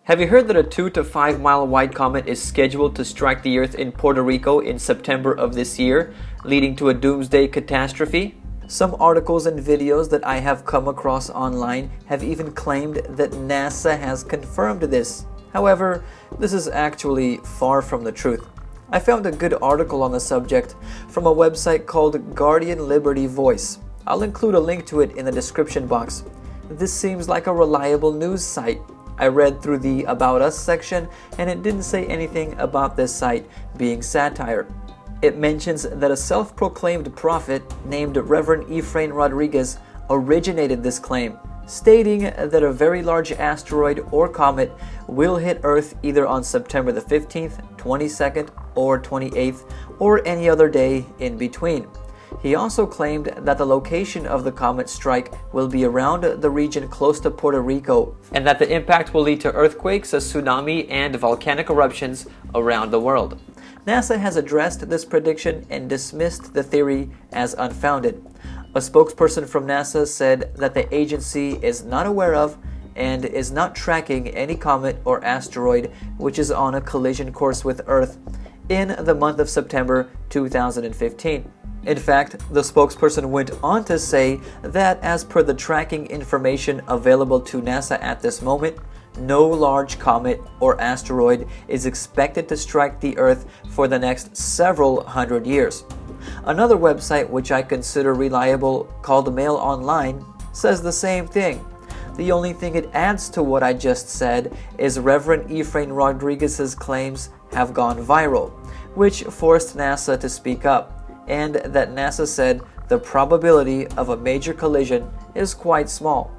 Have you heard that a 2 to 5 mile wide comet is scheduled to strike the Earth in Puerto Rico in September of this year, leading to a doomsday catastrophe? Some articles and videos that I have come across online have even claimed that NASA has confirmed this. However, this is actually far from the truth. I found a good article on the subject from a website called Guardian Liberty Voice. I'll include a link to it in the description box. This seems like a reliable news site. I read through the About Us section and it didn't say anything about this site being satire. It mentions that a self-proclaimed prophet named Reverend Efrain Rodriguez originated this claim, stating that a very large asteroid or comet will hit Earth either on September the 15th, 22nd, or 28th, or any other day in between. He also claimed that the location of the comet strike will be around the region close to Puerto Rico, and that the impact will lead to earthquakes, a tsunami, and volcanic eruptions around the world. NASA has addressed this prediction and dismissed the theory as unfounded. A spokesperson from NASA said that the agency is not aware of and is not tracking any comet or asteroid which is on a collision course with Earth in the month of September 2015. In fact, the spokesperson went on to say that as per the tracking information available to NASA at this moment, no large comet or asteroid is expected to strike the Earth for the next several hundred years. Another website which I consider reliable, called Mail Online, says the same thing. The only thing it adds to what I just said is Reverend Efrain Rodriguez's claims have gone viral, which forced NASA to speak up, and that NASA said the probability of a major collision is quite small.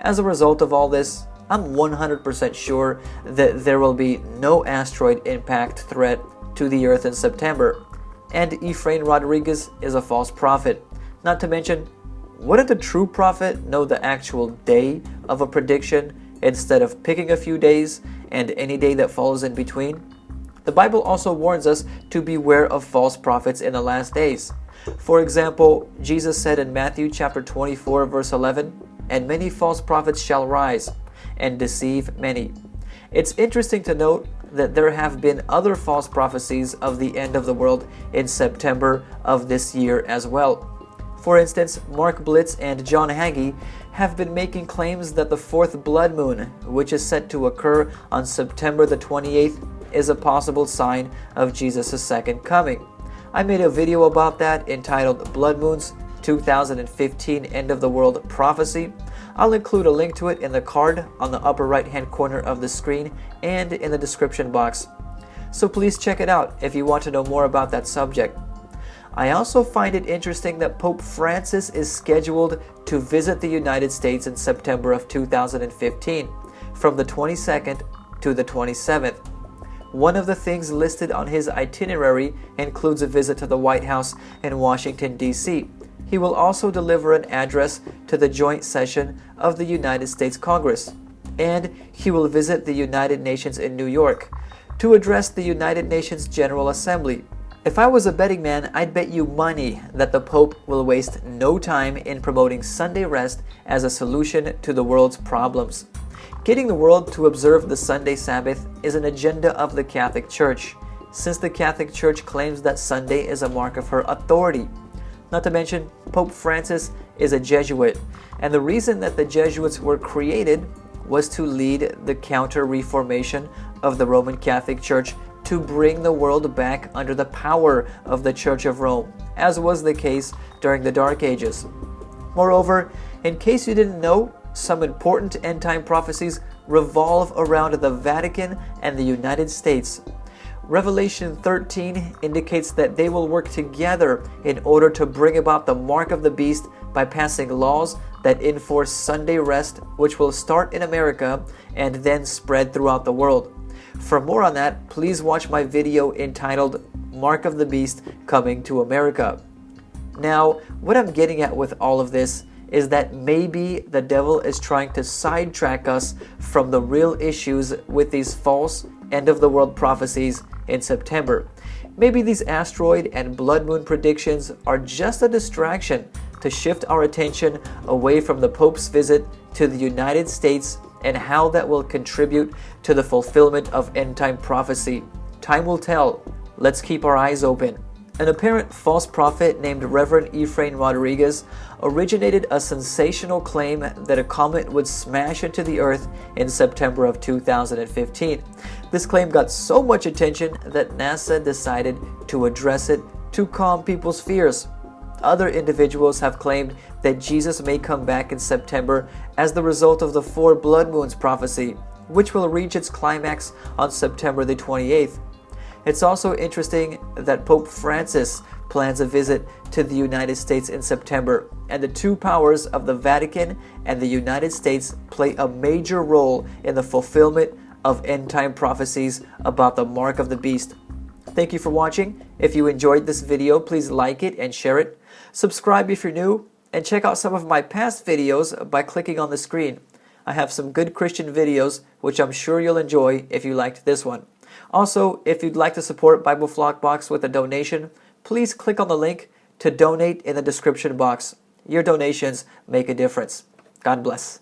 As a result of all this, I'm 100% sure that there will be no asteroid impact threat to the Earth in September, and Efrain Rodriguez is a false prophet. Not to mention, wouldn't a true prophet know the actual day of a prediction instead of picking a few days and any day that falls in between? The Bible also warns us to beware of false prophets in the last days. For example, Jesus said in Matthew chapter 24 verse 11, "And many false prophets shall rise and deceive many." It's interesting to note that there have been other false prophecies of the end of the world in September of this year as well. For instance, Mark Blitz and John Hagee have been making claims that the fourth blood moon, which is set to occur on September the 28th, is a possible sign of Jesus' second coming. I made a video about that entitled Blood Moons 2015 End of the World Prophecy. I'll include a link to it in the card on the upper right hand corner of the screen and in the description box. So please check it out if you want to know more about that subject. I also find it interesting that Pope Francis is scheduled to visit the United States in September of 2015, from the 22nd to the 27th. One of the things listed on his itinerary includes a visit to the White House in Washington, D.C. He will also deliver an address to the joint session of the United States Congress, and he will visit the United Nations in New York to address the United Nations General Assembly. If I was a betting man, I'd bet you money that the Pope will waste no time in promoting Sunday rest as a solution to the world's problems. Getting the world to observe the Sunday Sabbath is an agenda of the Catholic Church, since the Catholic Church claims that Sunday is a mark of her authority. Not to mention, Pope Francis is a Jesuit, and the reason that the Jesuits were created was to lead the counter-reformation of the Roman Catholic Church to bring the world back under the power of the Church of Rome, as was the case during the Dark Ages. Moreover, in case you didn't know, some important end-time prophecies revolve around the Vatican and the United States. Revelation 13 indicates that they will work together in order to bring about the mark of the beast by passing laws that enforce Sunday rest, which will start in America and then spread throughout the world. For more on that, please watch my video entitled Mark of the Beast Coming to America. Now, what I'm getting at with all of this is that maybe the devil is trying to sidetrack us from the real issues with these false end-of-the-world prophecies in September. Maybe these asteroid and blood moon predictions are just a distraction to shift our attention away from the Pope's visit to the United States and how that will contribute to the fulfillment of end-time prophecy. Time will tell. Let's keep our eyes open. An apparent false prophet named Reverend Efrain Rodriguez originated a sensational claim that a comet would smash into the Earth in September of 2015. This claim got so much attention that NASA decided to address it to calm people's fears. Other individuals have claimed that Jesus may come back in September as the result of the 4 blood moons prophecy, which will reach its climax on September the 28th. It's also interesting that Pope Francis plans a visit to the United States in September, and the two powers of the Vatican and the United States play a major role in the fulfillment of end-time prophecies about the mark of the beast. Thank you for watching. If you enjoyed this video, please like it and share it. Subscribe if you're new, and check out some of my past videos by clicking on the screen. I have some good Christian videos, which I'm sure you'll enjoy if you liked this one. Also, if you'd like to support Bible Flockbox with a donation, please click on the link to donate in the description box. Your donations make a difference. God bless.